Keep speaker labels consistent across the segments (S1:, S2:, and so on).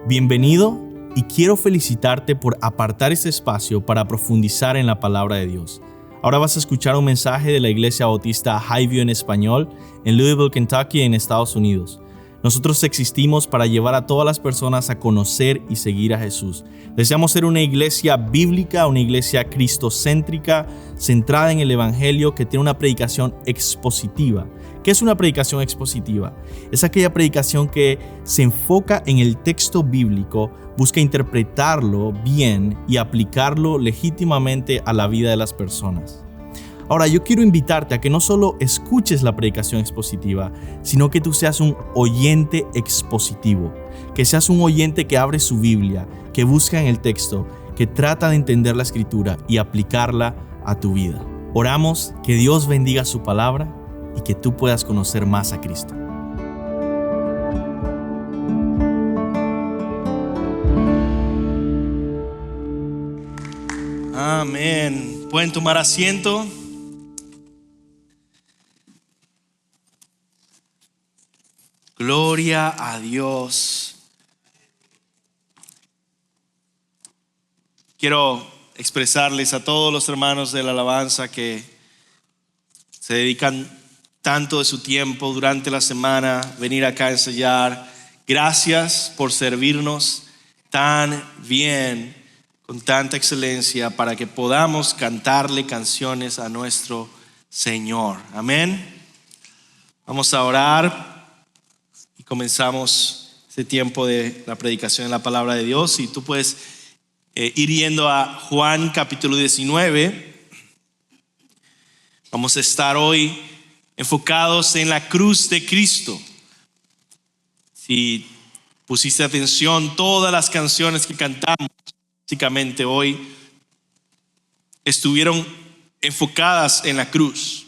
S1: Bienvenido y quiero felicitarte por apartar este espacio para profundizar en la palabra de Dios. Ahora vas a escuchar un mensaje de la Iglesia Bautista Highview en español en Louisville, Kentucky, en Estados Unidos. Nosotros existimos para llevar a todas las personas a conocer y seguir a Jesús. Deseamos ser una iglesia bíblica, una iglesia cristocéntrica, centrada en el Evangelio, que tiene una predicación expositiva. ¿Qué es una predicación expositiva? Es aquella predicación que se enfoca en el texto bíblico, busca interpretarlo bien y aplicarlo legítimamente a la vida de las personas. Ahora, yo quiero invitarte a que no solo escuches la predicación expositiva, sino que tú seas un oyente expositivo, que seas un oyente que abre su Biblia, que busca en el texto, que trata de entender la Escritura y aplicarla a tu vida. Oramos que Dios bendiga su palabra y que tú puedas conocer más a Cristo. Amén. ¿Pueden tomar asiento? Gloria a Dios. Quiero expresarles a todos los hermanos de la alabanza que se dedican tanto de su tiempo durante la semana, venir acá a ensayar. Gracias por servirnos tan bien, con tanta excelencia, para que podamos cantarle canciones a nuestro Señor. Amén. Vamos a orar. Comenzamos este tiempo de la predicación de la palabra de Dios. Y tú puedes ir yendo a Juan capítulo 19. Vamos a estar hoy enfocados en la cruz de Cristo. Si pusiste atención, todas las canciones que cantamos básicamente hoy estuvieron enfocadas en la cruz.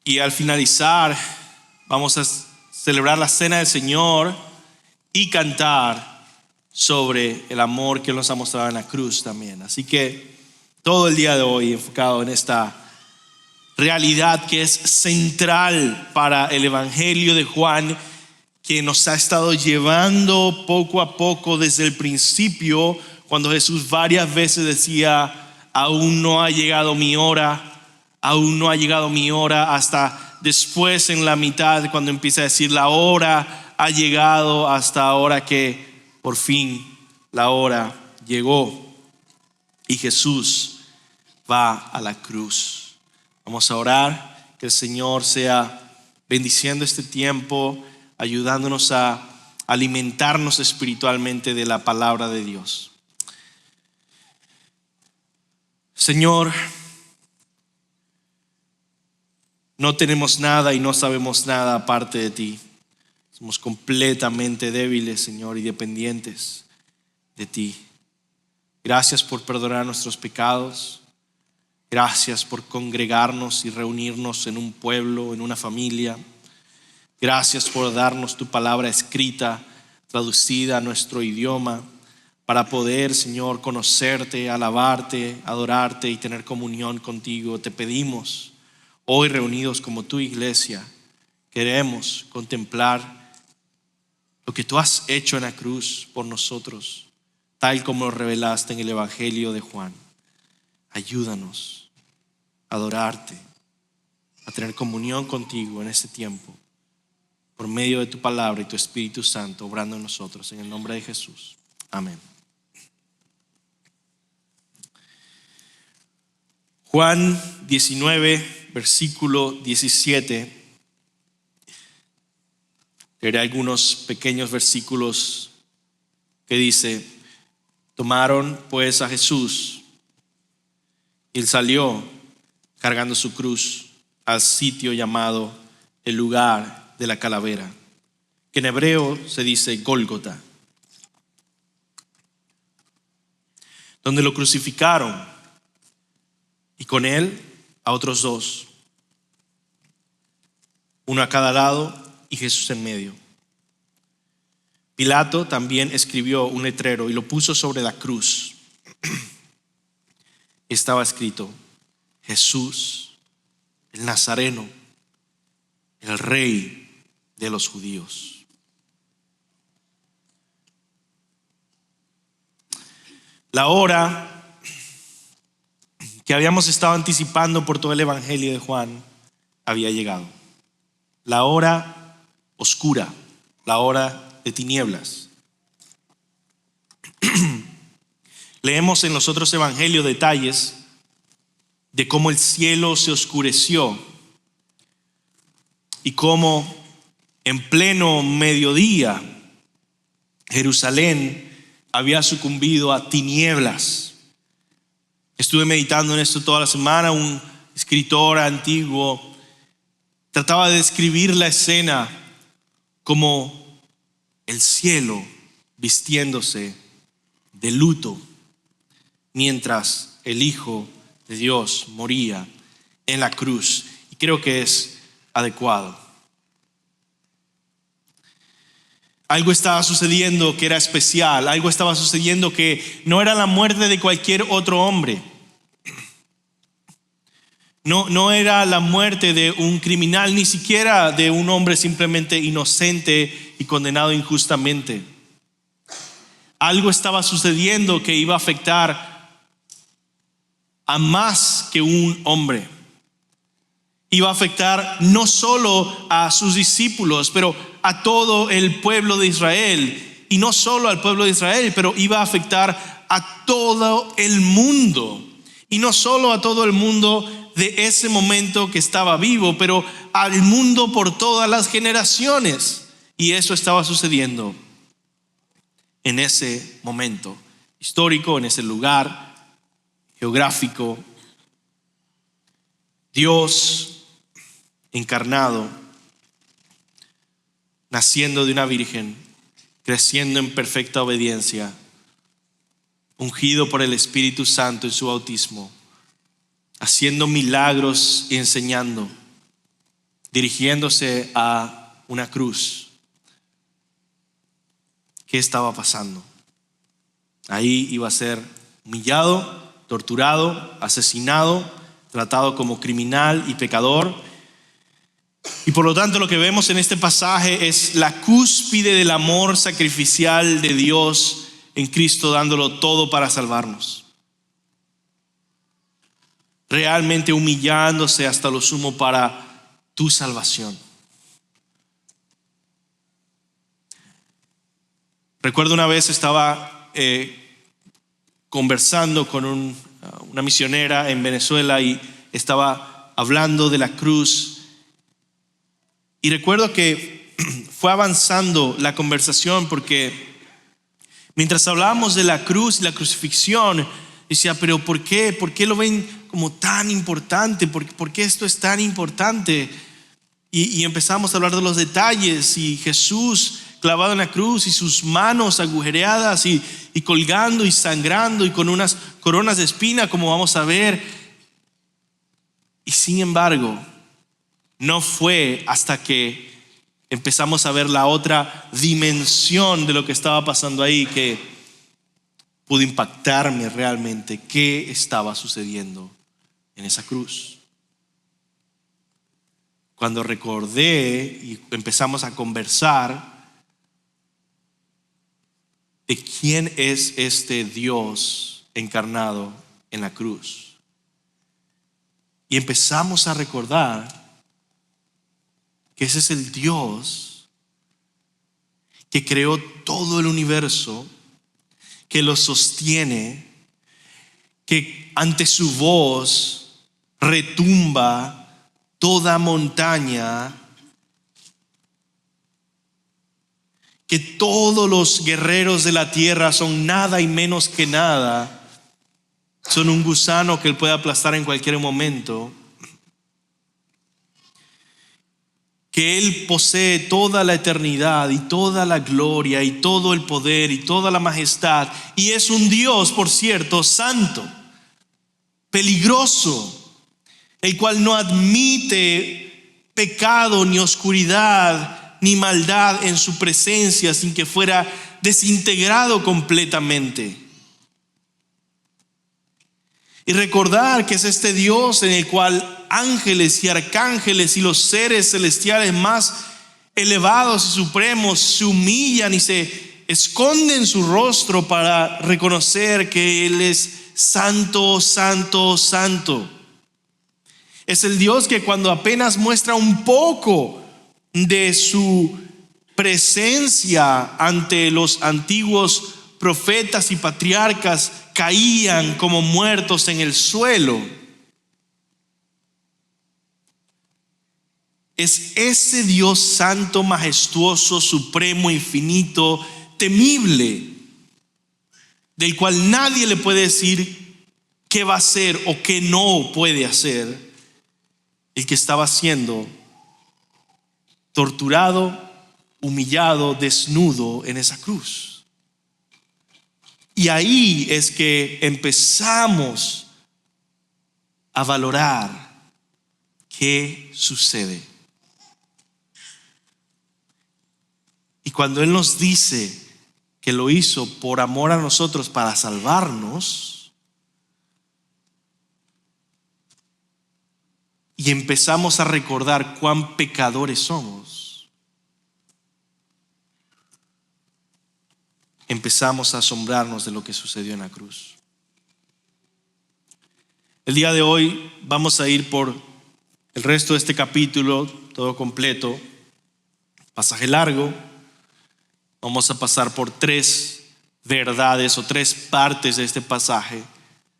S1: Y al finalizar, vamos a celebrar la cena del Señor y cantar sobre el amor que Él nos ha mostrado en la cruz también. Así que todo el día de hoy enfocado en esta realidad que es central para el Evangelio de Juan, que nos ha estado llevando poco a poco desde el principio, cuando Jesús varias veces decía: aún no ha llegado mi hora, aún no ha llegado mi hora, hasta después en la mitad cuando empieza a decir la hora ha llegado, hasta ahora que por fin la hora llegó y Jesús va a la cruz. Vamos a orar, que el Señor sea bendiciendo este tiempo, ayudándonos a alimentarnos espiritualmente de la palabra de Dios. Señor, no tenemos nada y no sabemos nada aparte de ti. Somos completamente débiles, Señor, y dependientes de ti. Gracias por perdonar nuestros pecados. Gracias por congregarnos y reunirnos en un pueblo, en una familia. Gracias por darnos tu palabra escrita, traducida a nuestro idioma, para poder, Señor, conocerte, alabarte, adorarte y tener comunión contigo. Te pedimos, hoy reunidos como tu iglesia, queremos contemplar lo que tú has hecho en la cruz por nosotros, tal como lo revelaste en el Evangelio de Juan. Ayúdanos a adorarte, a tener comunión contigo en este tiempo, por medio de tu palabra y tu Espíritu Santo obrando en nosotros, en el nombre de Jesús. Amén. Juan 19, versículo 17. Leeré algunos pequeños versículos que dice: tomaron pues a Jesús y él salió cargando su cruz al sitio llamado el lugar de la calavera, que en hebreo se dice Gólgota, donde lo crucificaron, y con él a otros dos, uno a cada lado y Jesús en medio. Pilato también escribió un letrero y lo puso sobre la cruz. Estaba escrito: Jesús, el Nazareno, el Rey de los judíos.
S2: La hora que habíamos estado anticipando por todo el Evangelio de Juan había llegado. La hora oscura, la hora de tinieblas. Leemos en los otros evangelios detalles de cómo el cielo se oscureció y cómo en pleno mediodía Jerusalén había sucumbido a tinieblas. Estuve meditando en esto toda la semana. Un escritor antiguo trataba de describir la escena como el cielo vistiéndose de luto mientras el Hijo de Dios moría en la cruz. Y creo que es adecuado. Algo estaba sucediendo que era especial. Algo estaba sucediendo que no era la muerte de cualquier otro hombre. No era la muerte de un criminal, ni siquiera de un hombre simplemente inocente y condenado injustamente. Algo estaba sucediendo que iba a afectar a más que un hombre. Iba a afectar no solo a sus discípulos, pero a todo el pueblo de Israel. Y no solo al pueblo de Israel, pero iba a afectar a todo el mundo. Y no solo a todo el mundo de ese momento que estaba vivo, pero al mundo por todas las generaciones. Y eso estaba sucediendo en ese momento histórico, en ese lugar geográfico. Dios encarnado, naciendo de una virgen, creciendo en perfecta obediencia, ungido por el Espíritu Santo en su bautismo, haciendo milagros y enseñando, dirigiéndose a una cruz. ¿Qué estaba pasando? Ahí iba a ser humillado, torturado, asesinado, tratado como criminal y pecador. Y por lo tanto lo que vemos en este pasaje es la cúspide del amor sacrificial de Dios en Cristo, dándolo todo para salvarnos. Realmente humillándose hasta lo sumo para tu salvación. Recuerdo una vez estaba conversando con una misionera en Venezuela y estaba hablando de la cruz. Y recuerdo que fue avanzando la conversación porque mientras hablábamos de la cruz y la crucifixión, decía, pero ¿por qué? ¿Por qué lo ven como tan importante? ¿Por qué esto es tan importante? Y empezamos a hablar de los detalles y Jesús clavado en la cruz y sus manos agujereadas y colgando y sangrando y con unas coronas de espina, como vamos a ver. Y sin embargo, no fue hasta que empezamos a ver la otra dimensión de lo que estaba pasando ahí que pudo impactarme realmente qué estaba sucediendo en esa cruz. Cuando recordé y empezamos a conversar de quién es este Dios encarnado en la cruz. Y empezamos a recordar que ese es el Dios que creó todo el universo, que lo sostiene, que ante su voz retumba toda montaña, que todos los guerreros de la tierra son nada y menos que nada, son un gusano que él puede aplastar en cualquier momento, que él posee toda la eternidad y toda la gloria y todo el poder y toda la majestad, y es un Dios, por cierto, santo, peligroso, el cual no admite pecado ni oscuridad ni maldad en su presencia sin que fuera desintegrado completamente. Y recordar que es este Dios en el cual ángeles y arcángeles y los seres celestiales más elevados y supremos se humillan y se esconden su rostro para reconocer que Él es santo, santo, santo. Es el Dios que cuando apenas muestra un poco de su presencia ante los antiguos profetas y patriarcas, caían como muertos en el suelo. Es ese Dios santo, majestuoso, supremo, infinito, temible, del cual nadie le puede decir qué va a hacer o qué no puede hacer, el que estaba siendo torturado, humillado, desnudo en esa cruz. Y ahí es que empezamos a valorar qué sucede. Y cuando Él nos dice que lo hizo por amor a nosotros para salvarnos, y empezamos a recordar cuán pecadores somos, empezamos a asombrarnos de lo que sucedió en la cruz. El día de hoy vamos a ir por el resto de este capítulo, todo completo, pasaje largo. Vamos a pasar por 3 verdades o 3 partes de este pasaje.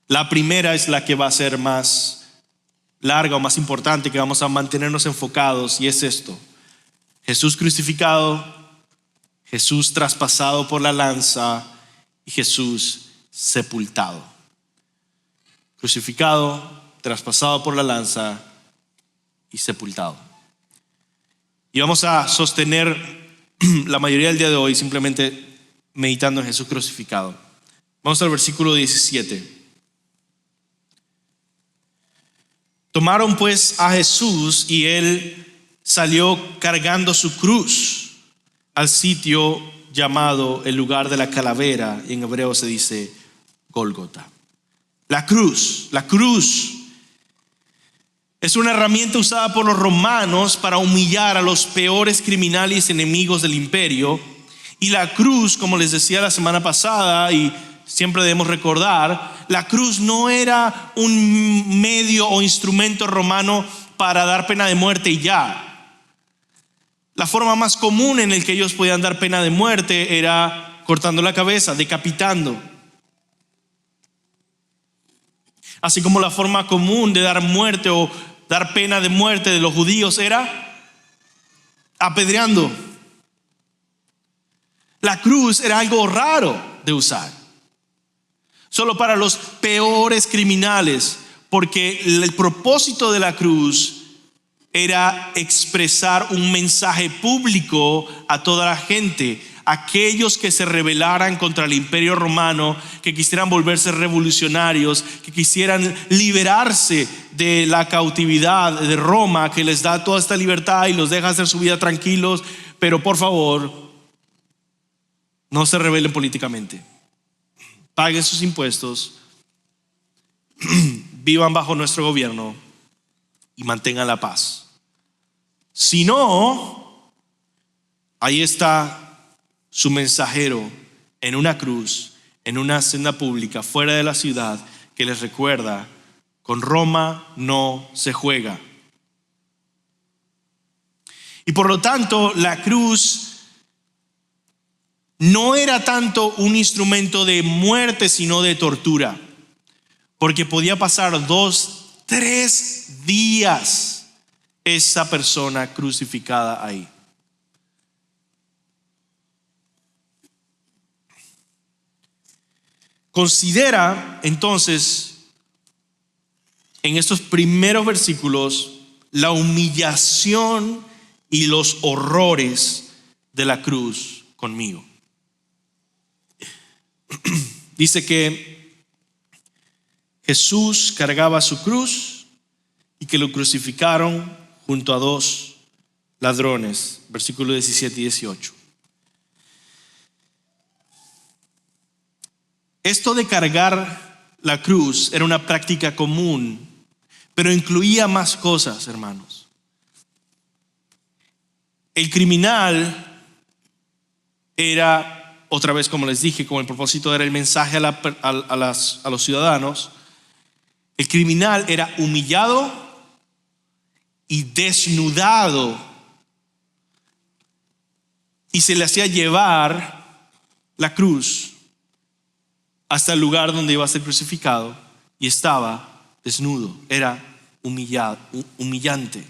S2: La primera es la que va a ser más larga o más importante, que vamos a mantenernos enfocados, y es esto: Jesús crucificado, Jesús traspasado por la lanza y Jesús sepultado. Crucificado, traspasado por la lanza y sepultado. Y vamos a sostener la mayoría del día de hoy simplemente meditando en Jesús crucificado. Vamos al versículo 17. Tomaron pues a Jesús y Él salió cargando su cruz al sitio llamado el lugar de la calavera, y en hebreo se dice Gólgota. La cruz es una herramienta usada por los romanos para humillar a los peores criminales enemigos del imperio. Y la cruz, como les decía la semana pasada y siempre debemos recordar, la cruz no era un medio o instrumento romano para dar pena de muerte y ya. La forma más común en la que ellos podían dar pena de muerte era cortando la cabeza, decapitando. Así como la forma común de dar muerte o dar pena de muerte de los judíos era apedreando. La cruz era algo raro de usar, solo para los peores criminales, porque el propósito de la cruz era expresar un mensaje público a toda la gente. Aquellos que se rebelaran contra el imperio romano, que quisieran volverse revolucionarios, que quisieran liberarse de la cautividad de Roma, que les da toda esta libertad y los deja hacer su vida tranquilos, pero por favor, no se rebelen políticamente. Paguen sus impuestos, vivan bajo nuestro gobierno y mantengan la paz. Si no, ahí está su mensajero en una cruz, en una senda pública fuera de la ciudad, que les recuerda: con Roma no se juega. Y por lo tanto, la cruz no era tanto un instrumento de muerte, sino de tortura, porque podía pasar 2, 3 días esa persona crucificada ahí. Considera entonces en estos primeros versículos la humillación y los horrores de la cruz conmigo. Dice que Jesús cargaba su cruz y que lo crucificaron junto a 2 ladrones, versículos 17 y 18. Esto de cargar la cruz era una práctica común, pero incluía más cosas, hermanos. El criminal era otra vez, como les dije, con el propósito de dar el mensaje a los ciudadanos. El criminal era humillado y desnudado, y se le hacía llevar la cruz hasta el lugar donde iba a ser crucificado, y estaba desnudo. Era humillante.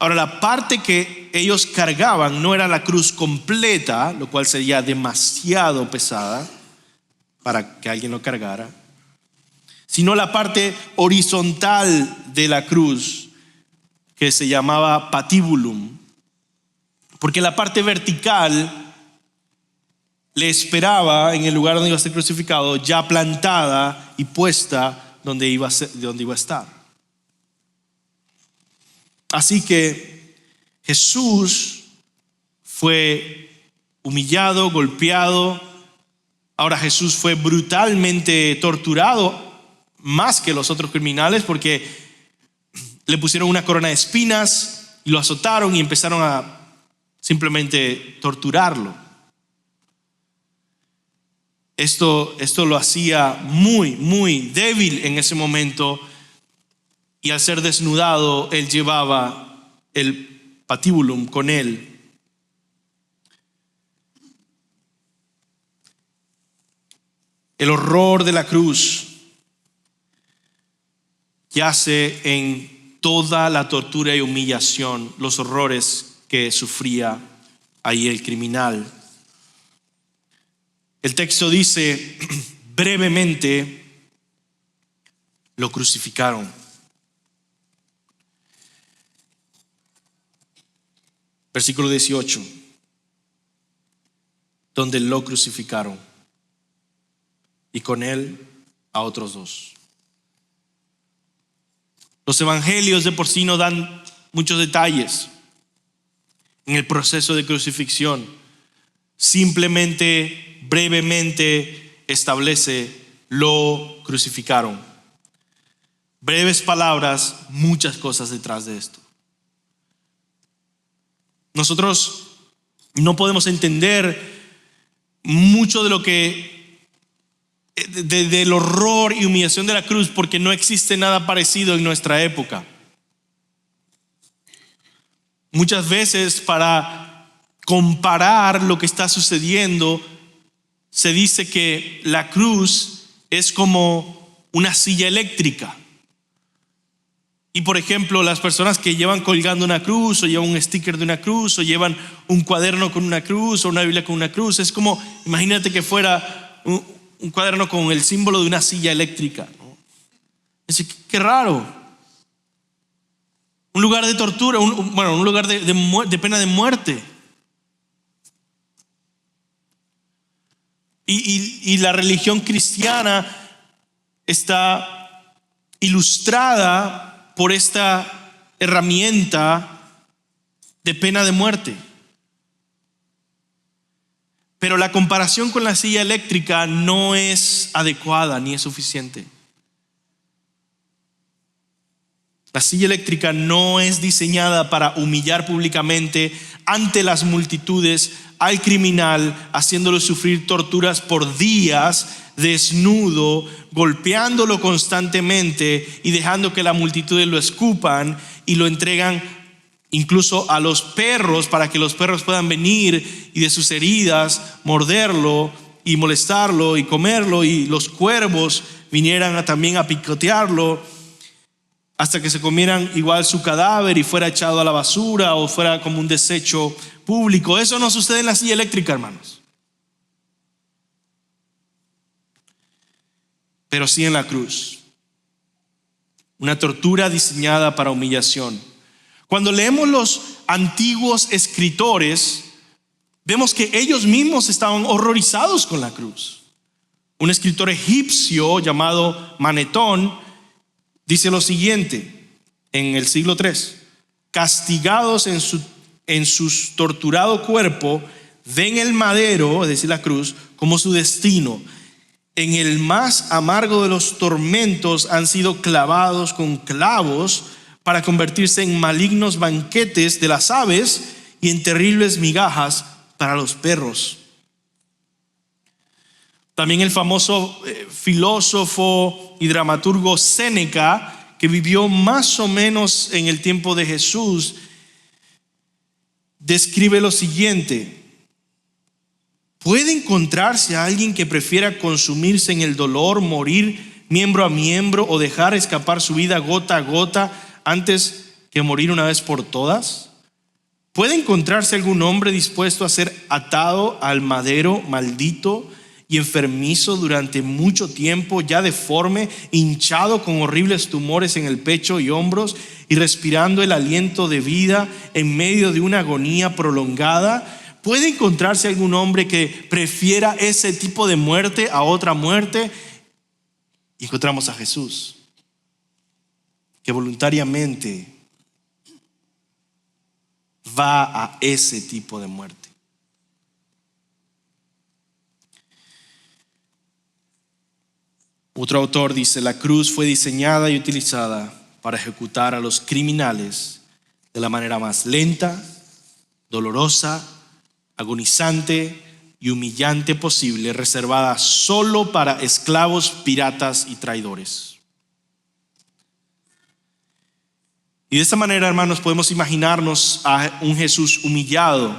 S2: Ahora, la parte que ellos cargaban no era la cruz completa, lo cual sería demasiado pesada para que alguien lo cargara, sino la parte horizontal de la cruz, que se llamaba patibulum, porque la parte vertical le esperaba en el lugar donde iba a ser crucificado, ya plantada y puesta donde iba a estar. Así que Jesús fue humillado, golpeado. Ahora Jesús fue brutalmente torturado, más que los otros criminales, porque le pusieron una corona de espinas y lo azotaron y empezaron a simplemente torturarlo. Esto lo hacía muy, muy débil en ese momento, y al ser desnudado, él llevaba el patibulum con él. El horror de la cruz yace en toda la tortura y humillación, los horrores que sufría ahí el criminal. El texto dice, brevemente lo crucificaron. Versículo 18, donde lo crucificaron, y con él a otros dos. Los evangelios de por sí no dan muchos detalles en el proceso de crucifixión. Simplemente, brevemente establece, lo crucificaron. Breves palabras, muchas cosas detrás de esto. Nosotros no podemos entender mucho de lo que del horror y humillación de la cruz, porque no existe nada parecido en nuestra época. Muchas veces, para comparar lo que está sucediendo, se dice que la cruz es como una silla eléctrica. Y por ejemplo, las personas que llevan colgando una cruz, o llevan un sticker de una cruz, o llevan un cuaderno con una cruz, o una Biblia con una cruz, es como, imagínate que fuera un cuaderno con el símbolo de una silla eléctrica, ¿no? Es decir, qué raro. Un lugar de tortura, un lugar de pena de muerte. Y la religión cristiana está ilustrada por esta herramienta de pena de muerte. Pero la comparación con la silla eléctrica no es adecuada ni es suficiente. La silla eléctrica no es diseñada para humillar públicamente ante las multitudes al criminal, haciéndolo sufrir torturas por días, desnudo, golpeándolo constantemente y dejando que las multitudes lo escupan y lo entregan incluso a los perros, para que los perros puedan venir y de sus heridas morderlo y molestarlo y comerlo, y los cuervos vinieran también a picotearlo hasta que se comieran igual su cadáver y fuera echado a la basura o fuera como un desecho público. Eso no sucede en la silla eléctrica, hermanos, pero sí en la cruz. Una tortura diseñada para humillación. Cuando leemos los antiguos escritores, vemos que ellos mismos estaban horrorizados con la cruz. Un escritor egipcio llamado Manetón dice lo siguiente en el siglo III: castigados en su torturado cuerpo, ven el madero, es decir, la cruz, como su destino. En el más amargo de los tormentos han sido clavados con clavos para convertirse en malignos banquetes de las aves y en terribles migajas para los perros. También el famoso filósofo y dramaturgo Séneca, que vivió más o menos en el tiempo de Jesús, describe lo siguiente: ¿puede encontrarse a alguien que prefiera consumirse en el dolor, morir miembro a miembro o dejar escapar su vida gota a gota antes que morir una vez por todas? ¿Puede encontrarse algún hombre dispuesto a ser atado al madero maldito y enfermizo durante mucho tiempo, ya deforme, hinchado con horribles tumores en el pecho y hombros y respirando el aliento de vida en medio de una agonía prolongada? ¿Puede encontrarse algún hombre que prefiera ese tipo de muerte a otra muerte? Y encontramos a Jesús, que voluntariamente va a ese tipo de muerte. Otro autor dice: la cruz fue diseñada y utilizada para ejecutar a los criminales de la manera más lenta, dolorosa, agonizante y humillante posible, reservada solo para esclavos, piratas y traidores. Y de esta manera, hermanos, podemos imaginarnos a un Jesús humillado,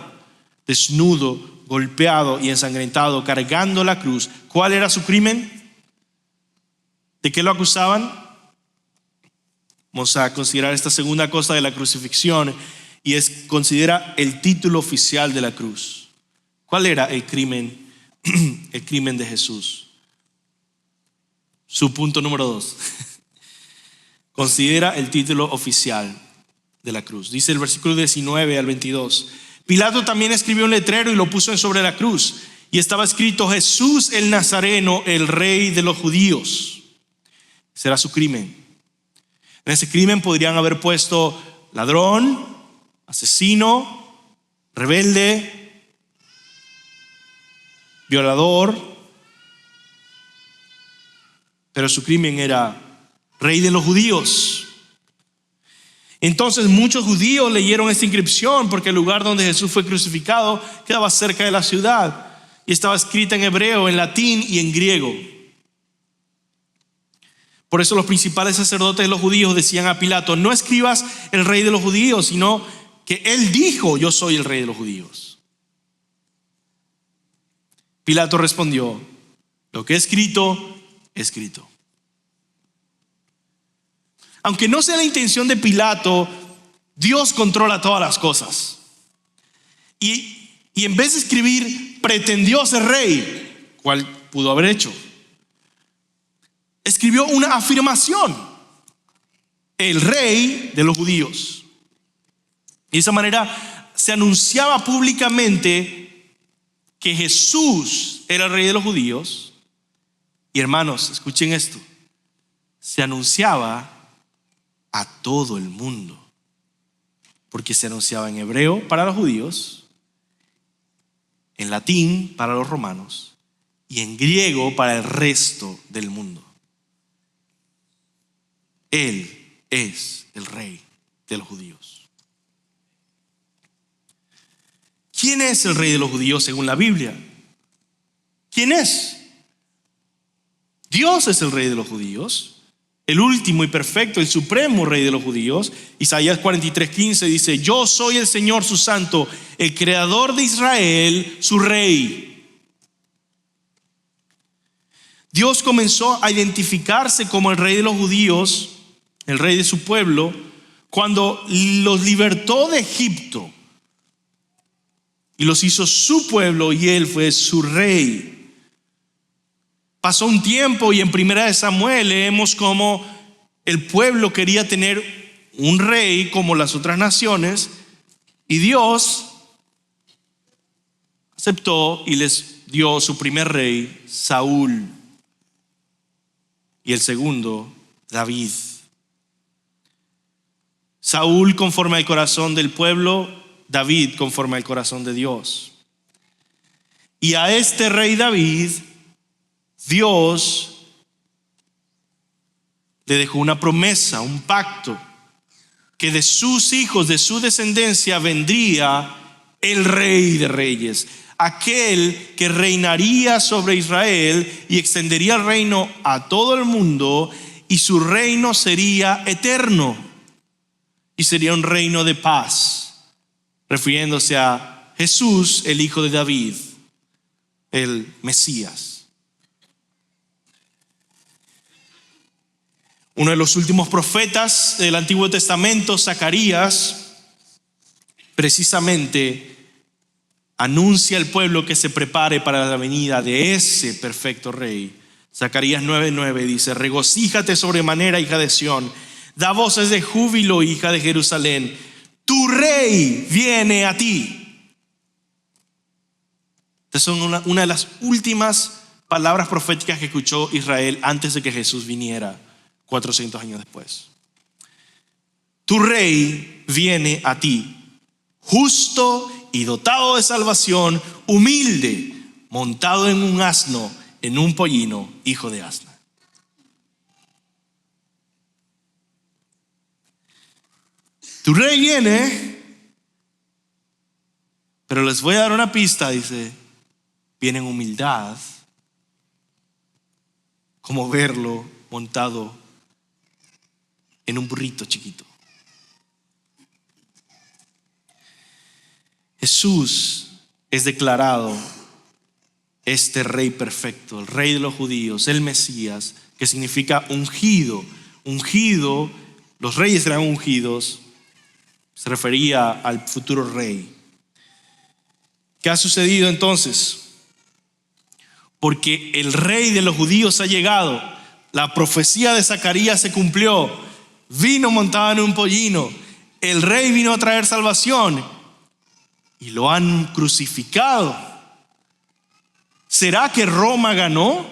S2: desnudo, golpeado y ensangrentado, cargando la cruz. ¿Cuál era su crimen? ¿De qué lo acusaban? Vamos a considerar esta segunda cosa de la crucifixión, y considera el título oficial de la cruz. ¿Cuál era el crimen? El crimen de Jesús. Su punto número 2. Considera el título oficial de la cruz. Dice el versículo 19 al 22. Pilato también escribió un letrero y lo puso sobre la cruz, y estaba escrito: Jesús el Nazareno, el rey de los judíos. Será su crimen. En ese crimen podrían haber puesto ladrón, asesino, rebelde, violador, pero su crimen era rey de los judíos. Entonces muchos judíos leyeron esta inscripción, porque el lugar donde Jesús fue crucificado quedaba cerca de la ciudad y estaba escrita en hebreo, en latín y en griego. Por eso los principales sacerdotes de los judíos decían a Pilato: no escribas el rey de los judíos, sino que él dijo: yo soy el rey de los judíos. Pilato respondió: lo que he escrito, he escrito. Aunque no sea la intención de Pilato, Dios controla todas las cosas. Y en vez de escribir pretendió ser rey, ¿cuál pudo haber hecho? Escribió una afirmación: el rey de los judíos. Y de esa manera se anunciaba públicamente que Jesús era el rey de los judíos. Y hermanos, escuchen esto: se anunciaba a todo el mundo, porque se anunciaba en hebreo para los judíos, en latín para los romanos y en griego para el resto del mundo. Él es el rey de los judíos. ¿Quién es el rey de los judíos según la Biblia? ¿Quién es? Dios es el rey de los judíos, el último y perfecto, el supremo rey de los judíos. Isaías 43:15 dice: yo soy el Señor su santo, el creador de Israel, su rey. Dios comenzó a identificarse como el rey de los judíos, el rey de su pueblo, cuando los libertó de Egipto y los hizo su pueblo, y él fue su rey. Pasó un tiempo y en 1 Samuel leemos cómo el pueblo quería tener un rey como las otras naciones, y Dios aceptó y les dio su primer rey, Saúl, y el segundo, David. Saúl conforme al corazón del pueblo, David conforme al corazón de Dios. Y a este rey David, Dios le dejó una promesa, un pacto, que de sus hijos, de su descendencia, vendría el rey de reyes, aquel que reinaría sobre Israel y extendería el reino a todo el mundo, y su reino sería eterno y sería un reino de paz, refiriéndose a Jesús, el hijo de David, el Mesías. Uno de los últimos profetas del Antiguo Testamento, Zacarías, precisamente anuncia al pueblo que se prepare para la venida de ese perfecto rey. Zacarías 9:9 dice: regocíjate sobremanera, hija de Sión, da voces de júbilo, hija de Jerusalén, tu rey viene a ti. Estas son una de las últimas palabras proféticas que escuchó Israel antes de que Jesús viniera 400 años después. Tu rey viene a ti, justo y dotado de salvación, humilde, montado en un asno, en un pollino, hijo de asna. Tu rey viene, pero les voy a dar una pista, dice, viene en humildad, como verlo montado en un burrito chiquito. Jesús es declarado este rey perfecto, el rey de los judíos, el Mesías, que significa ungido. Ungido, los reyes eran ungidos, se refería al futuro rey. ¿Qué ha sucedido entonces? Porque el rey de los judíos ha llegado, la profecía de Zacarías se cumplió, vino montado en un pollino, el rey vino a traer salvación, y lo han crucificado. ¿Será que Roma ganó?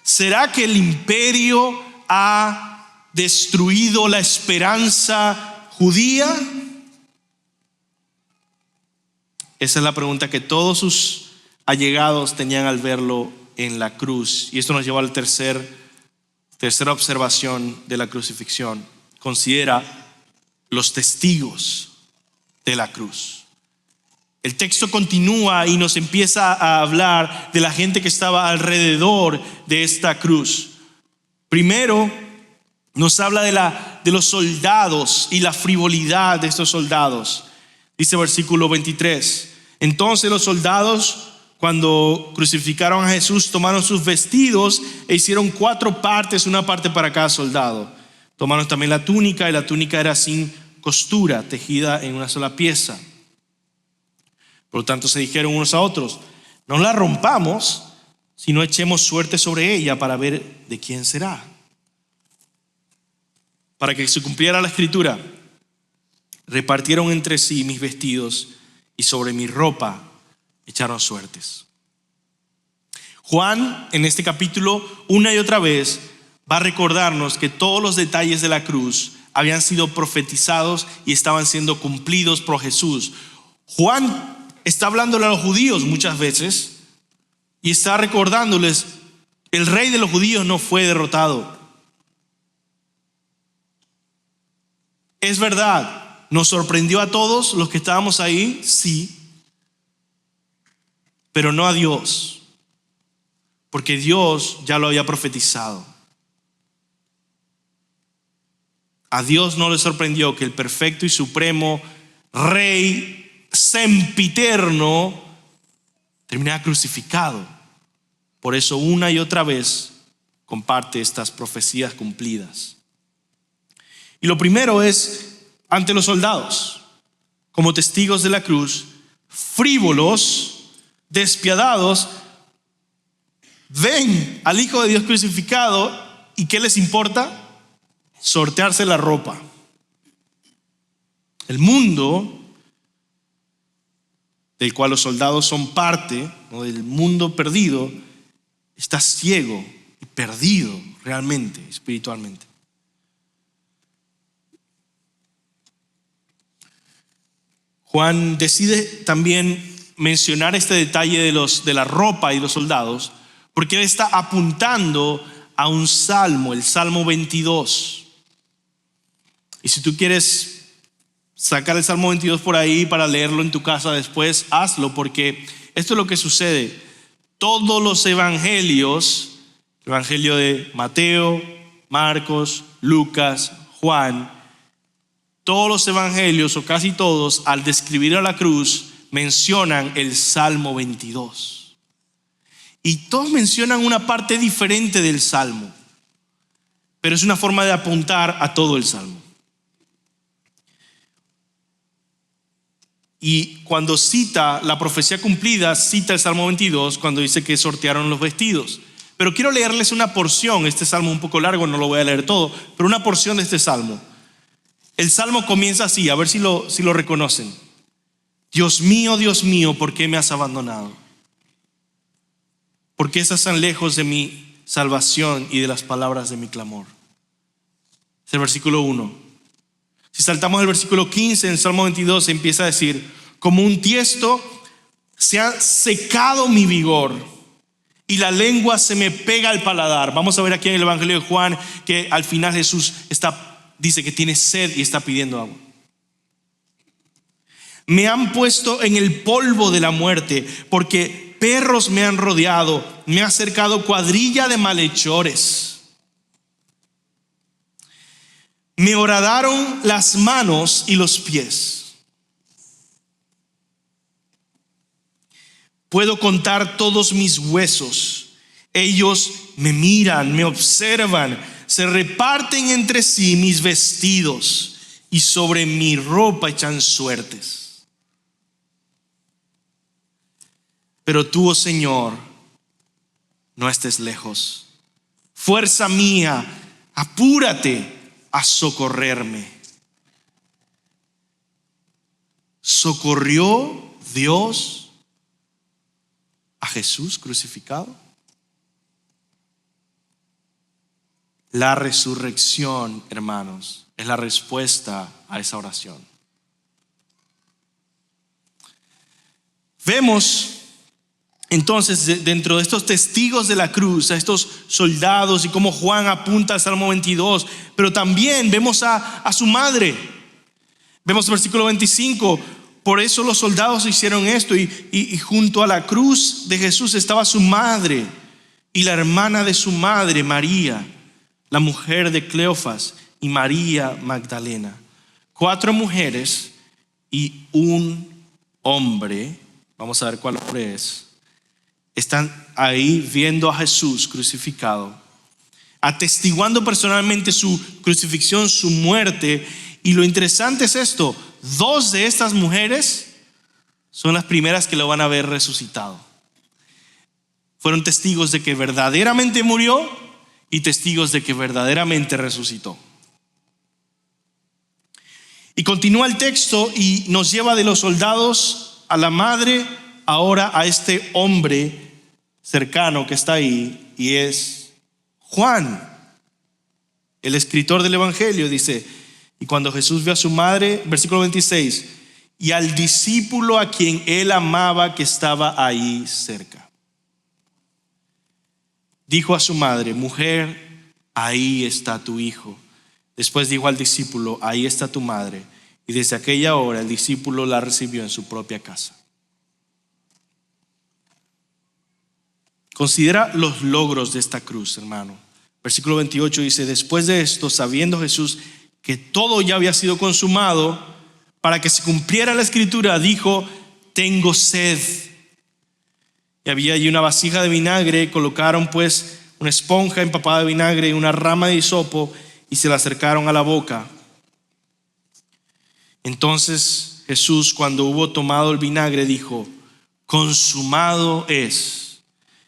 S2: ¿Será que el imperio ha destruido la esperanza judía? Esa es la pregunta que todos sus allegados tenían al verlo en la cruz. Y esto nos lleva a la tercera observación de la crucifixión. Considera los testigos de la cruz. El texto continúa y nos empieza a hablar de la gente que estaba alrededor de esta cruz. Primero, nos habla de los soldados y la frivolidad de estos soldados. Dice versículo 23: entonces los soldados, cuando crucificaron a Jesús, tomaron sus vestidos e hicieron 4 partes, una parte para cada soldado. Tomaron también la túnica, y la túnica era sin costura, tejida en una sola pieza. Por lo tanto se dijeron unos a otros: no la rompamos, sino echemos suerte sobre ella para ver de quién será. Para que se cumpliera la escritura, repartieron entre sí mis vestidos y sobre mi ropa echaron suertes. Juan, en este capítulo, una y otra vez va a recordarnos que todos los detalles de la cruz habían sido profetizados y estaban siendo cumplidos por Jesús. Juan está hablándole a los judíos muchas veces y está recordándoles: el rey de los judíos no fue derrotado. Es verdad, nos sorprendió a todos los que estábamos ahí, sí, pero no a Dios, porque Dios ya lo había profetizado. A Dios no le sorprendió que el perfecto y supremo rey sempiterno terminaba crucificado. Por eso una y otra vez comparte estas profecías cumplidas. Y lo primero es ante los soldados, como testigos de la cruz, frívolos, despiadados, ven al Hijo de Dios crucificado y ¿qué les importa? Sortearse la ropa. El mundo del cual los soldados son parte, o del mundo perdido, está ciego y perdido realmente, espiritualmente. Juan decide también mencionar este detalle de la ropa y los soldados, porque él está apuntando a un salmo, el Salmo 22. Y si tú quieres sacar el Salmo 22 por ahí para leerlo en tu casa después, hazlo, porque esto es lo que sucede. Todos los evangelios, el evangelio de Mateo, Marcos, Lucas, Juan, todos los evangelios, o casi todos, al describir a la cruz, mencionan el Salmo 22. Y todos mencionan una parte diferente del Salmo, pero es una forma de apuntar a todo el Salmo. Y cuando cita la profecía cumplida, cita el Salmo 22 cuando dice que sortearon los vestidos. Pero quiero leerles una porción, este salmo un poco largo, no lo voy a leer todo, pero una porción de este salmo. El salmo comienza así, a ver si lo reconocen. Dios mío, ¿por qué me has abandonado? ¿Por qué estás tan lejos de mi salvación y de las palabras de mi clamor? Es el versículo 1. Si saltamos al versículo 15, en el Salmo 22 empieza a decir: como un tiesto se ha secado mi vigor y la lengua se me pega al paladar. Vamos a ver aquí en el evangelio de Juan que al final Jesús dice que tiene sed y está pidiendo agua. Me han puesto en el polvo de la muerte, porque perros me han rodeado, me ha cercado cuadrilla de malhechores. Me horadaron las manos y los pies. Puedo contar todos mis huesos. Ellos me miran, me observan, se reparten entre sí mis vestidos y sobre mi ropa echan suertes. Pero tú, oh Señor, no estés lejos. Fuerza mía, apúrate a socorrerme. ¿Socorrió Dios a Jesús crucificado? La resurrección, hermanos, es la respuesta a esa oración. Vemos entonces dentro de estos testigos de la cruz, a estos soldados y cómo Juan apunta al Salmo 22, pero también vemos a su madre. Vemos el versículo 25, por eso los soldados hicieron esto y junto a la cruz de Jesús estaba su madre y la hermana de su madre, María, la mujer de Cleofas, y María Magdalena. 4 mujeres y un hombre, vamos a ver cuál hombre es, están ahí viendo a Jesús crucificado, atestiguando personalmente su crucifixión, su muerte. Y lo interesante es esto: 2 de estas mujeres son las primeras que lo van a ver resucitado. Fueron testigos de que verdaderamente murió y testigos de que verdaderamente resucitó. Y continúa el texto y nos lleva de los soldados a la madre, ahora a este hombre cercano que está ahí, y es Juan, el escritor del evangelio. Dice: y cuando Jesús vio a su madre, versículo 26, y al discípulo a quien él amaba que estaba ahí cerca, dijo a su madre: mujer, ahí está tu hijo. Después dijo al discípulo: ahí está tu madre. Y desde aquella hora el discípulo la recibió en su propia casa. Considera los logros de esta cruz, hermano. Versículo 28 dice: después de esto, sabiendo Jesús que todo ya había sido consumado, para que se cumpliera la escritura, dijo: tengo sed. Y había allí una vasija de vinagre. Colocaron pues una esponja empapada de vinagre y una rama de hisopo y se la acercaron a la boca. Entonces Jesús, cuando hubo tomado el vinagre, dijo: consumado es.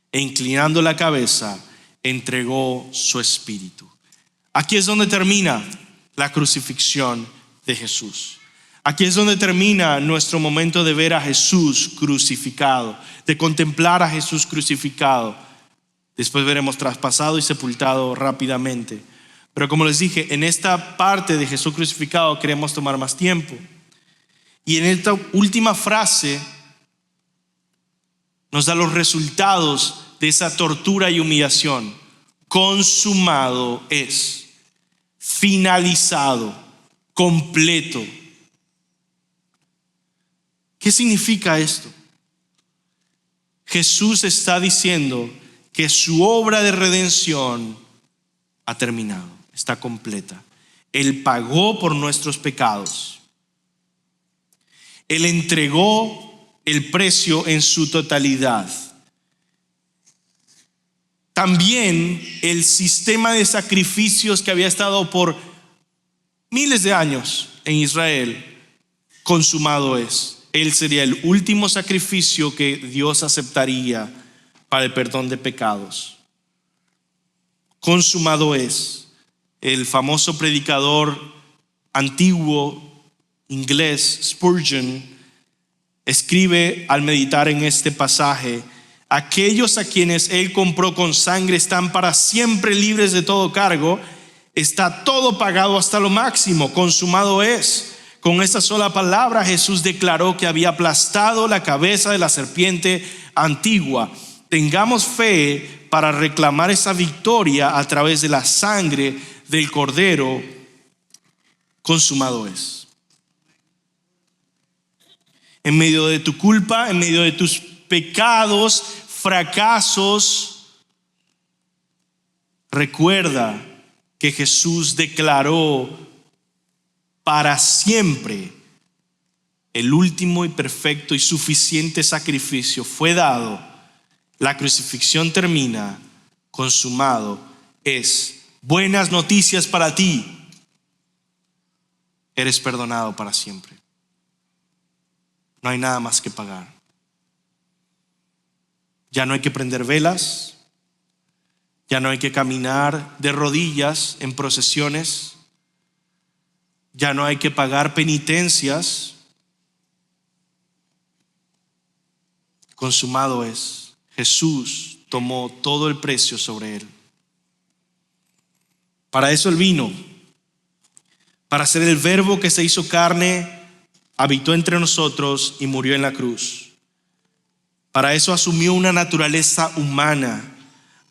S2: E inclinando la cabeza, entregó su espíritu. Aquí es donde termina la crucifixión de Jesús. Aquí es donde termina nuestro momento de ver a Jesús crucificado, de contemplar a Jesús crucificado. Después veremos traspasado y sepultado rápidamente. Pero como les dije, en esta parte de Jesús crucificado queremos tomar más tiempo. Y en esta última frase nos da los resultados de esa tortura y humillación. Consumado es, finalizado, completo. ¿Qué significa esto? Jesús está diciendo que su obra de redención ha terminado, está completa. Él pagó por nuestros pecados. Él entregó el precio en su totalidad. También el sistema de sacrificios que había estado por miles de años en Israel, consumado es. Él sería el último sacrificio que Dios aceptaría para el perdón de pecados. Consumado es. El famoso predicador antiguo inglés Spurgeon escribe al meditar en este pasaje: aquellos a quienes Él compró con sangre están para siempre libres de todo cargo. Está todo pagado hasta lo máximo, consumado es. Con esa sola palabra Jesús declaró que había aplastado la cabeza de la serpiente antigua. Tengamos fe para reclamar esa victoria a través de la sangre del Cordero. Consumado es. En medio de tu culpa, en medio de tus pecados, fracasos, recuerda que Jesús declaró para siempre el último y perfecto y suficiente sacrificio fue dado. La crucifixión termina, consumado es. Buenas noticias para ti. Eres perdonado para siempre. No hay nada más que pagar. Ya no hay que prender velas. Ya no hay que caminar de rodillas en procesiones. Ya no hay que pagar penitencias. Consumado es. Jesús tomó todo el precio sobre él. Para eso Él vino. Para ser el Verbo que se hizo carne, habitó entre nosotros y murió en la cruz. Para eso asumió una naturaleza humana,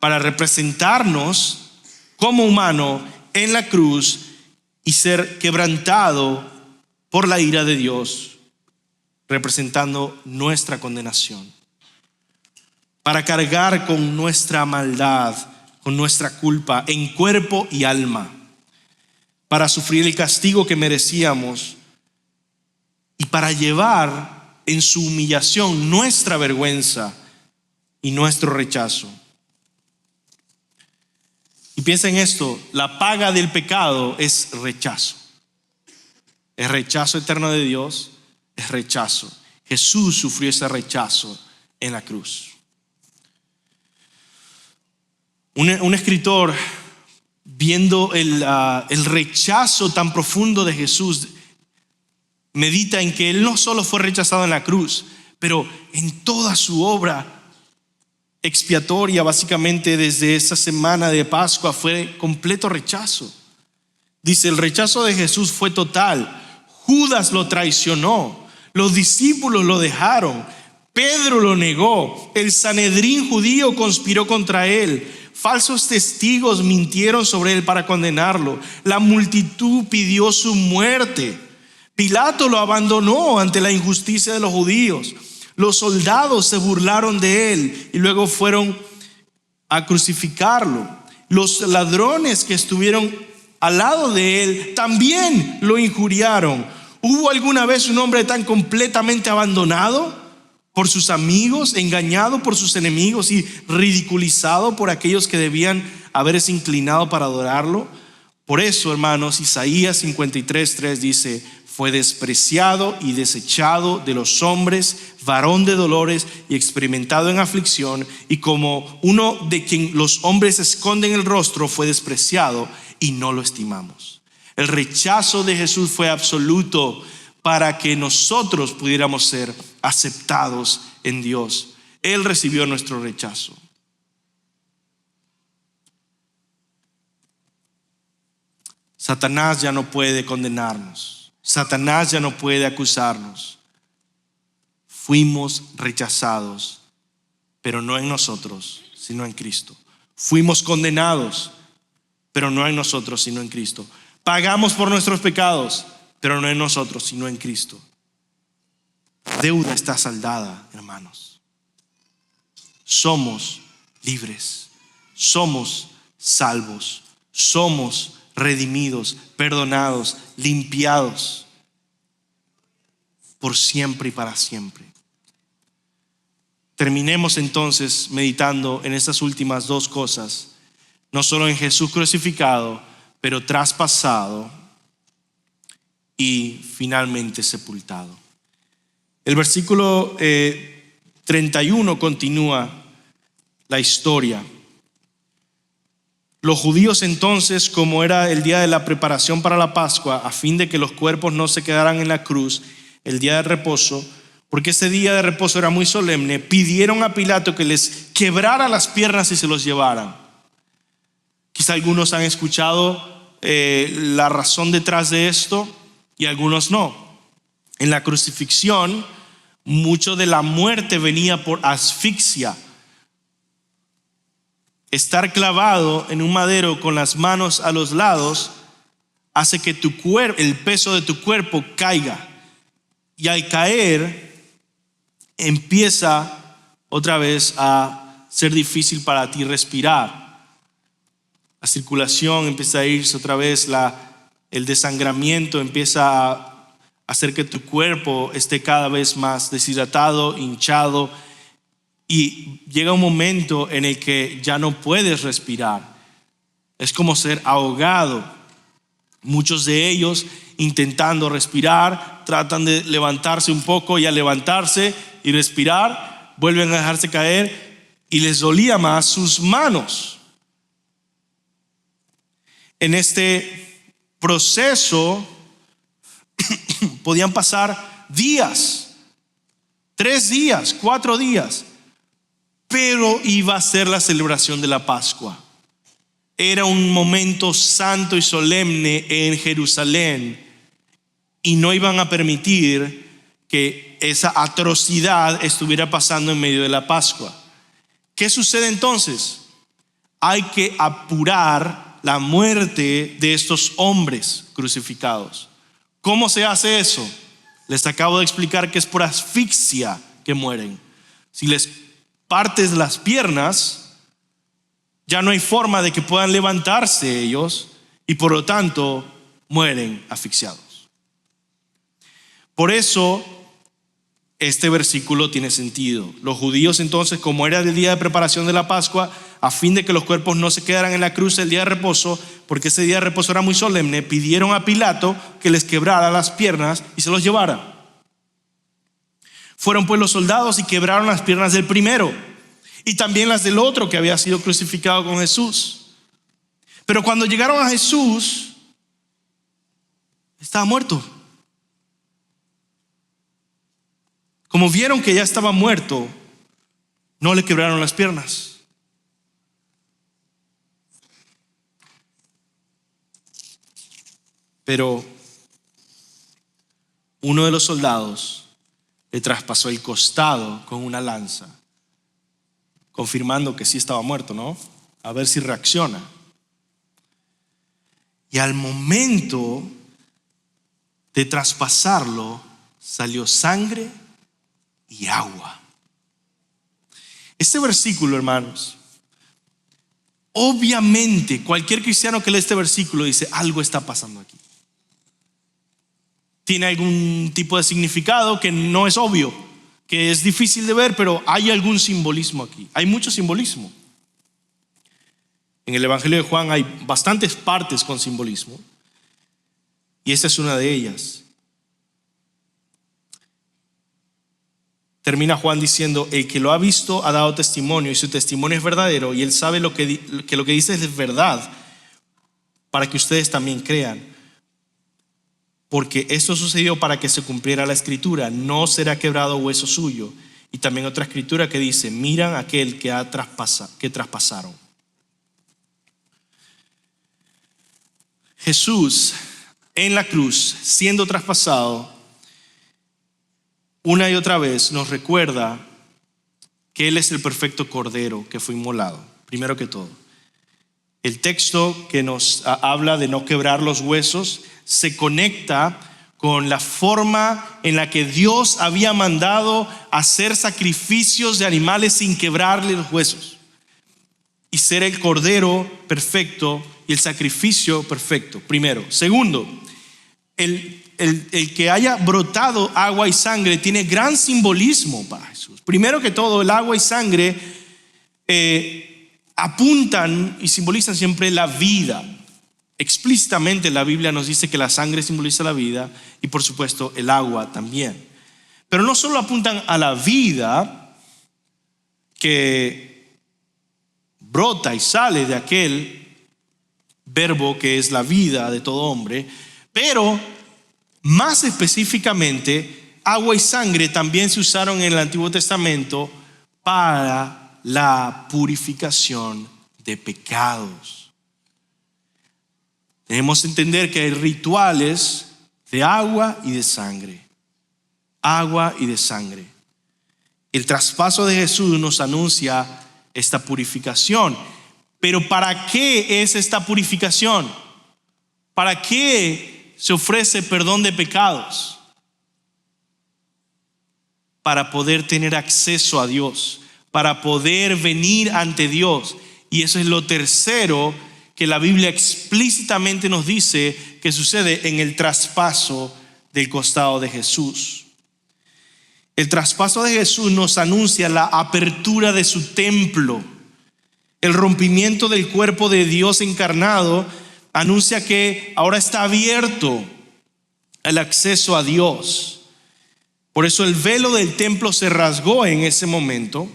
S2: para representarnos como humano en la cruz y ser quebrantado por la ira de Dios, representando nuestra condenación. Para cargar con nuestra maldad, con nuestra culpa en cuerpo y alma, para sufrir el castigo que merecíamos y para llevar en su humillación nuestra vergüenza y nuestro rechazo. Y piensa en esto: la paga del pecado es rechazo. Es rechazo eterno de Dios, es rechazo. Jesús sufrió ese rechazo en la cruz. Un escritor, viendo el rechazo tan profundo de Jesús, medita en que Él no solo fue rechazado en la cruz, pero en toda su obra expiatoria, básicamente desde esa semana de Pascua, fue completo rechazo. Dice: el rechazo de Jesús fue total. Judas lo traicionó, los discípulos lo dejaron, Pedro lo negó, el Sanedrín judío conspiró contra él, falsos testigos mintieron sobre él para condenarlo, la multitud pidió su muerte, Pilato lo abandonó ante la injusticia de los judíos, los soldados se burlaron de él y luego fueron a crucificarlo. Los ladrones que estuvieron al lado de él también lo injuriaron. ¿Hubo alguna vez un hombre tan completamente abandonado por sus amigos, engañado por sus enemigos y ridiculizado por aquellos que debían haberse inclinado para adorarlo? Por eso, hermanos, Isaías 53:3 dice: fue despreciado y desechado de los hombres, varón de dolores y experimentado en aflicción, y como uno de quien los hombres esconden el rostro, fue despreciado y no lo estimamos. El rechazo de Jesús fue absoluto para que nosotros pudiéramos ser aceptados en Dios. Él recibió nuestro rechazo. Satanás ya no puede condenarnos. Satanás ya no puede acusarnos. Fuimos rechazados, pero no en nosotros, sino en Cristo. Fuimos condenados, pero no en nosotros, sino en Cristo. Pagamos por nuestros pecados, pero no en nosotros, sino en Cristo. La deuda está saldada, hermanos. somos libres, somos salvos, somos redimidos, perdonados, limpiados por siempre y para siempre. Terminemos entonces meditando en estas últimas dos cosas, no solo en Jesús crucificado, pero traspasado y finalmente sepultado. El versículo 31 continúa la historia. Los judíos entonces, como era el día de la preparación para la Pascua, a fin de que los cuerpos no se quedaran en la cruz el día de reposo, porque ese día de reposo era muy solemne, pidieron a Pilato que les quebrara las piernas y se los llevaran. Quizá algunos han escuchado la razón detrás de esto y algunos no. En la crucifixión, mucho de la muerte venía por asfixia. Estar clavado en un madero con las manos a los lados hace que el peso de tu cuerpo caiga. Y al caer, empieza otra vez a ser difícil para ti respirar. La circulación empieza a irse otra vez, el desangramiento empieza a hacer que tu cuerpo esté cada vez más deshidratado, hinchado, y llega un momento en el que ya no puedes respirar. Es como ser ahogado. Muchos de ellos, intentando respirar, tratan de levantarse un poco, y al levantarse y respirar, vuelven a dejarse caer y les dolía más sus manos. En este proceso podían pasar días, 3 días, 4 días, pero iba a ser la celebración de la Pascua. Era un momento santo y solemne en Jerusalén, y no iban a permitir que esa atrocidad estuviera pasando en medio de la Pascua. ¿Qué sucede entonces? Hay que apurar la muerte de estos hombres crucificados. ¿Cómo se hace eso? Les acabo de explicar que es por asfixia que mueren. Si les partes las piernas, ya no hay forma de que puedan levantarse ellos, y por lo tanto mueren asfixiados. Por eso este versículo tiene sentido. Los judíos entonces, como era el día de preparación de la Pascua, a fin de que los cuerpos no se quedaran en la cruz el día de reposo, porque ese día de reposo era muy solemne, pidieron a Pilato que les quebrara las piernas y se los llevara. Fueron pues los soldados y quebraron las piernas del primero y también las del otro que había sido crucificado con Jesús. Pero cuando llegaron a Jesús, estaba muerto. Como vieron que ya estaba muerto, no le quebraron las piernas. Pero uno de los soldados le traspasó el costado con una lanza, confirmando que sí estaba muerto, ¿no? A ver si reacciona. Y al momento de traspasarlo, salió sangre y agua. Este versículo, hermanos, obviamente cualquier cristiano que lee este versículo dice: algo está pasando aquí. Tiene algún tipo de significado que no es obvio, que es difícil de ver, pero hay algún simbolismo aquí. Hay mucho simbolismo. En el Evangelio de Juan hay bastantes partes con simbolismo, y esta es una de ellas. Termina Juan diciendo: el que lo ha visto ha dado testimonio, y su testimonio es verdadero, y él sabe lo que dice es verdad, para que ustedes también crean. Porque esto sucedió para que se cumpliera la escritura: no será quebrado hueso suyo. Y también otra escritura que dice: miran a aquel que traspasaron. Jesús en la cruz, siendo traspasado, una y otra vez nos recuerda que Él es el perfecto cordero que fue inmolado. Primero que todo, el texto que nos habla de no quebrar los huesos se conecta con la forma en la que Dios había mandado hacer sacrificios de animales sin quebrarle los huesos y ser el cordero perfecto y el sacrificio perfecto, primero. Segundo, el que haya brotado agua y sangre tiene gran simbolismo para Jesús. Primero que todo, el agua y sangre apuntan y simbolizan siempre la vida. Explícitamente la Biblia nos dice que la sangre simboliza la vida y por supuesto el agua también. Pero no solo apuntan a la vida que brota y sale de aquel verbo que es la vida de todo hombre, pero más específicamente agua y sangre también se usaron en el Antiguo Testamento para la purificación de pecados. Debemos entender que hay rituales de agua y de sangre. Agua y de sangre. El traspaso de Jesús nos anuncia esta purificación. Pero ¿para qué es esta purificación? ¿Para qué se ofrece perdón de pecados? Para poder tener acceso a Dios, para poder venir ante Dios. Y eso es lo tercero que la Biblia explícitamente nos dice que sucede en el traspaso del costado de Jesús. El traspaso de Jesús nos anuncia la apertura de su templo. El rompimiento del cuerpo de Dios encarnado anuncia que ahora está abierto el acceso a Dios. Por eso el velo del templo se rasgó en ese momento.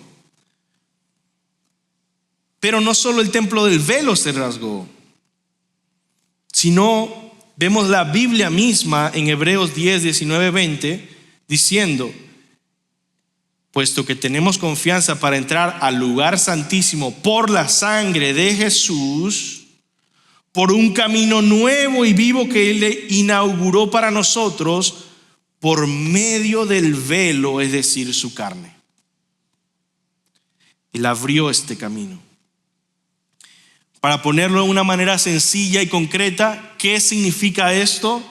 S2: Pero no solo el templo del velo se rasgó, sino vemos la Biblia misma en Hebreos 10, 19, 20, diciendo: puesto que tenemos confianza para entrar al lugar santísimo por la sangre de Jesús, por un camino nuevo y vivo que Él inauguró para nosotros, por medio del velo, es decir, su carne. Él abrió este camino. Para ponerlo de una manera sencilla y concreta, ¿qué significa esto?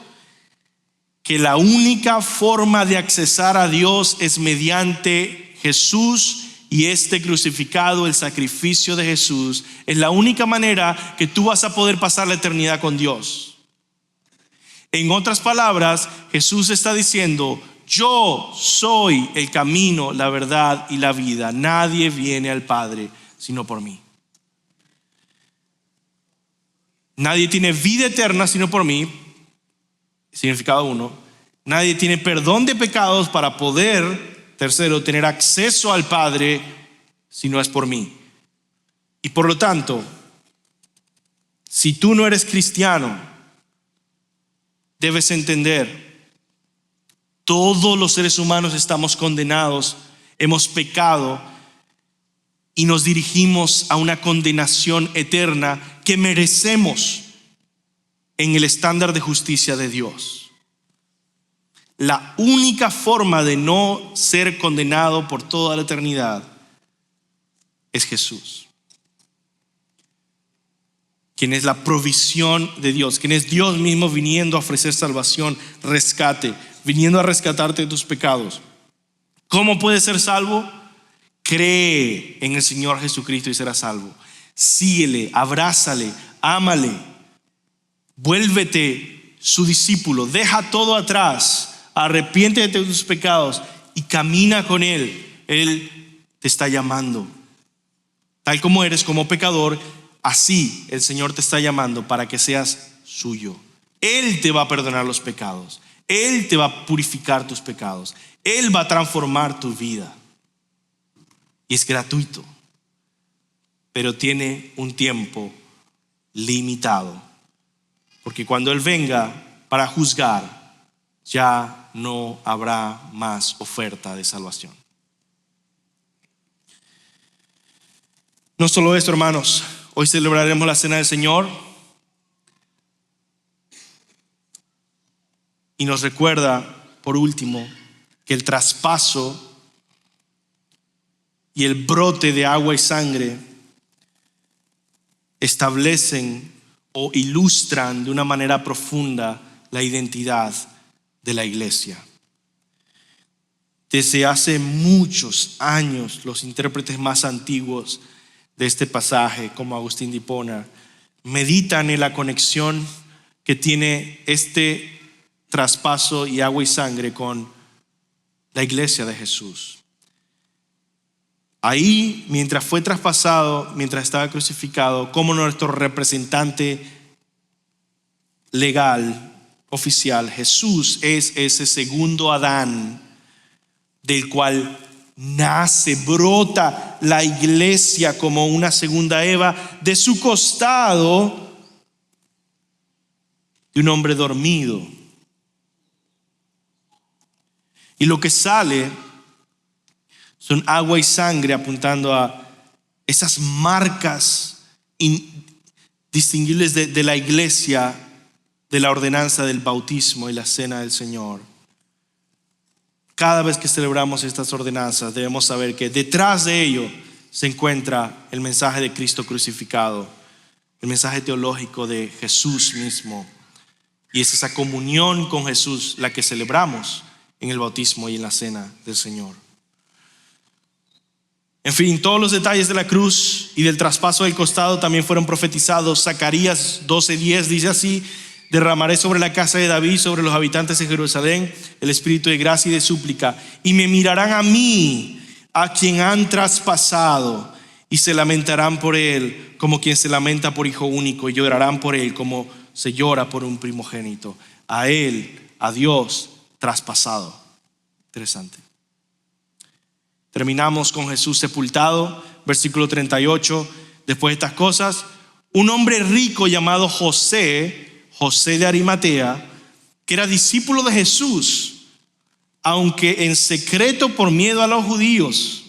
S2: Que la única forma de accesar a Dios es mediante Jesús y este crucificado, el sacrificio de Jesús. Es la única manera que tú vas a poder pasar la eternidad con Dios. En otras palabras, Jesús está diciendo: yo soy el camino, la verdad y la vida. Nadie viene al Padre sino por mí. Nadie tiene vida eterna sino por mí. Significado 1. Nadie tiene perdón de pecados para poder, tercero, tener acceso al Padre si no es por mí. Y por lo tanto, si tú no eres cristiano, debes entender: todos los seres humanos estamos condenados, hemos pecado y nos dirigimos a una condenación eterna que merecemos en el estándar de justicia de Dios. La única forma de no ser condenado por toda la eternidad es Jesús, quien es la provisión de Dios, quien es Dios mismo viniendo a ofrecer salvación, rescate, viniendo a rescatarte de tus pecados. ¿Cómo puedes ser salvo? Cree en el Señor Jesucristo y serás salvo. Síguele, abrázale, ámale, vuélvete su discípulo, deja todo atrás, arrepiéntete de tus pecados y camina con Él. Él te está llamando. Tal como eres como pecador, así el Señor te está llamando para que seas suyo. Él te va a perdonar los pecados. Él te va a purificar tus pecados. Él va a transformar tu vida. Y es gratuito, pero tiene un tiempo limitado. Porque cuando Él venga para juzgar, ya no habrá más oferta de salvación. No solo esto, hermanos, hoy celebraremos la Cena del Señor y nos recuerda, por último, que el traspaso y el brote de agua y sangre establecen o ilustran de una manera profunda la identidad de la iglesia. Desde hace muchos años, los intérpretes más antiguos de este pasaje, como Agustín de Hipona, meditan en la conexión que tiene este traspaso y agua y sangre con la iglesia de Jesús. Ahí, mientras fue traspasado, mientras estaba crucificado, como nuestro representante legal, oficial, Jesús es ese segundo Adán del cual nace, brota la iglesia como una segunda Eva de su costado de un hombre dormido. Y lo que sale son agua y sangre apuntando a esas marcas indistinguibles de la iglesia, de la ordenanza del bautismo y la cena del Señor. Cada vez que celebramos estas ordenanzas debemos saber que detrás de ello se encuentra el mensaje de Cristo crucificado, el mensaje teológico de Jesús mismo. Y es esa comunión con Jesús la que celebramos en el bautismo y en la cena del Señor. En fin, todos los detalles de la cruz y del traspaso del costado también fueron profetizados. Zacarías 12:10 dice así: derramaré sobre la casa de David, sobre los habitantes de Jerusalén, el espíritu de gracia y de súplica, y me mirarán a mí, a quien han traspasado, y se lamentarán por él como quien se lamenta por hijo único, y llorarán por él como se llora por un primogénito. A él, a Dios, traspasado. Interesante. Terminamos con Jesús sepultado, versículo 38. Después de estas cosas, un hombre rico llamado José de Arimatea, que era discípulo de Jesús, aunque en secreto por miedo a los judíos,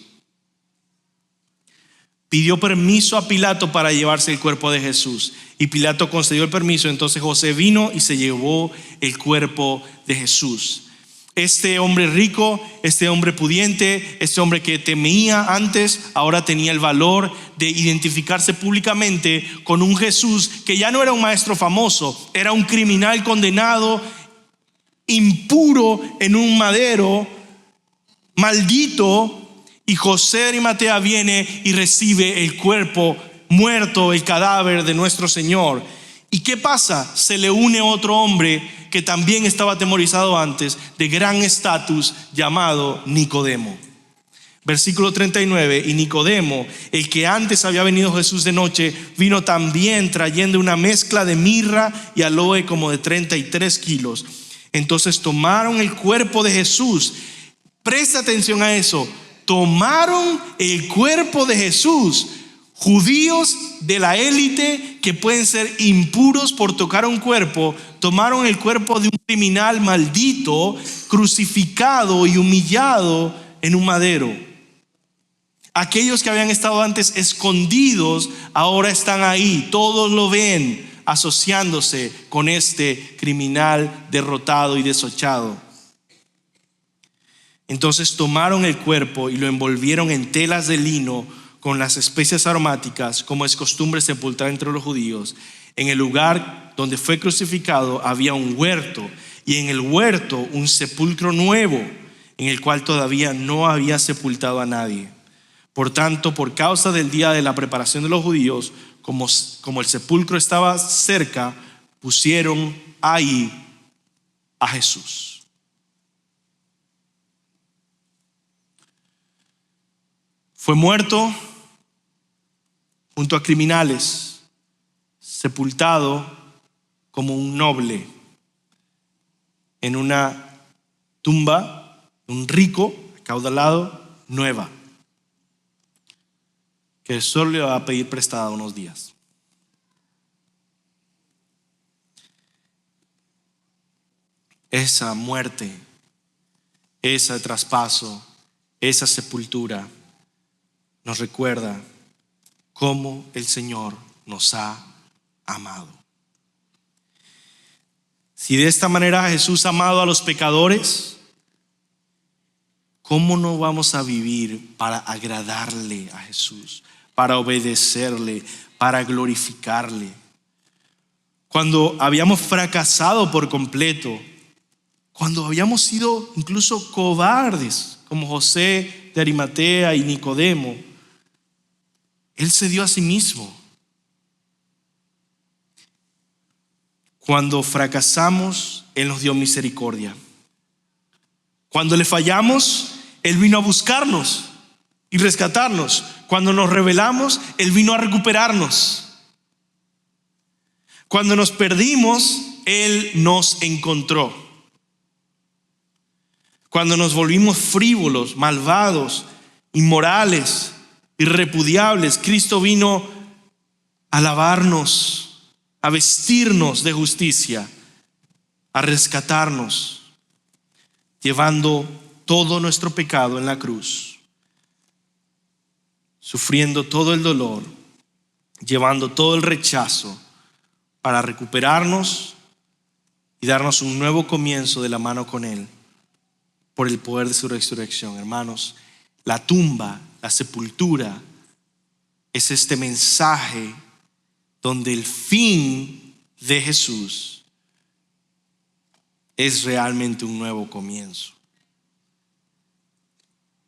S2: pidió permiso a Pilato para llevarse el cuerpo de Jesús. Y Pilato concedió el permiso. Entonces José vino y se llevó el cuerpo de Jesús. Este hombre rico, este hombre pudiente, este hombre que temía antes, ahora tenía el valor de identificarse públicamente con un Jesús que ya no era un maestro famoso, era un criminal condenado, impuro en un madero, maldito. Y José de Arimatea viene y recibe el cuerpo muerto, el cadáver de nuestro Señor. ¿Y qué pasa? Se le une otro hombre que también estaba atemorizado antes, de gran estatus, llamado Nicodemo. Versículo 39, y Nicodemo, el que antes había venido Jesús de noche, vino también trayendo una mezcla de mirra y aloe como de 33 kilos. Entonces tomaron el cuerpo de Jesús. Presta atención a eso. Tomaron el cuerpo de Jesús. Judíos de la élite que pueden ser impuros por tocar un cuerpo, tomaron el cuerpo de un criminal maldito, crucificado y humillado en un madero. Aquellos que habían estado antes escondidos, ahora están ahí, todos lo ven, asociándose con este criminal derrotado y desochado. Entonces tomaron el cuerpo y lo envolvieron en telas de lino con las especias aromáticas, como es costumbre sepultar entre los judíos. En el lugar donde fue crucificado había un huerto, y en el huerto un sepulcro nuevo, en el cual todavía no había sepultado a nadie. Por tanto, por causa del día de la preparación de los judíos, como el sepulcro estaba cerca, pusieron ahí a Jesús. Fue muerto junto a criminales, sepultado como un noble en una tumba, un rico, acaudalado, nueva, que solo le va a pedir prestada unos días. Esa muerte, ese traspaso, esa sepultura nos recuerda cómo el Señor nos ha amado. Si de esta manera Jesús ha amado a los pecadores, ¿cómo no vamos a vivir para agradarle a Jesús, para obedecerle, para glorificarle? Cuando habíamos fracasado por completo cuando habíamos sido incluso cobardes, como José de Arimatea y Nicodemo, Él se dio a sí mismo. Cuando fracasamos, Él nos dio misericordia. Cuando le fallamos, Él vino a buscarnos y rescatarnos. Cuando nos rebelamos, Él vino a recuperarnos. Cuando nos perdimos, Él nos encontró. Cuando nos volvimos frívolos, malvados, inmorales, irrepudiables, Cristo vino a lavarnos, a vestirnos de justicia, a rescatarnos, llevando todo nuestro pecado en la cruz, sufriendo todo el dolor, llevando todo el rechazo para recuperarnos y darnos un nuevo comienzo de la mano con Él por el poder de su resurrección. Hermanos, la tumba, la sepultura es este mensaje donde el fin de Jesús es realmente un nuevo comienzo.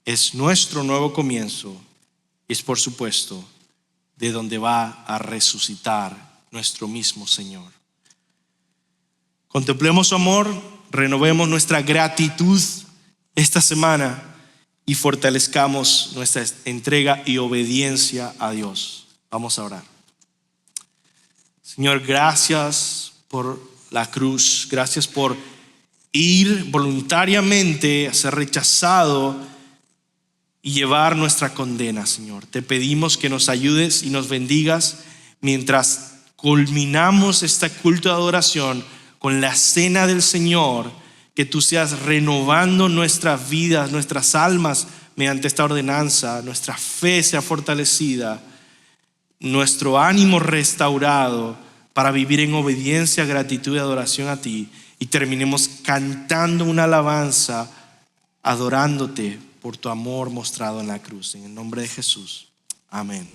S2: Es nuestro nuevo comienzo y es, por supuesto, de donde va a resucitar nuestro mismo Señor. Contemplemos su amor, renovemos nuestra gratitud esta semana y fortalezcamos nuestra entrega y obediencia a Dios. Vamos a orar. Señor, gracias por la cruz, gracias por ir voluntariamente a ser rechazado y llevar nuestra condena, Señor. Te pedimos que nos ayudes y nos bendigas mientras culminamos este culto de adoración con la cena del Señor. Que tú seas renovando nuestras vidas, nuestras almas mediante esta ordenanza, nuestra fe sea fortalecida, nuestro ánimo restaurado para vivir en obediencia, gratitud y adoración a ti, y terminemos cantando una alabanza, adorándote por tu amor mostrado en la cruz. En el nombre de Jesús. Amén.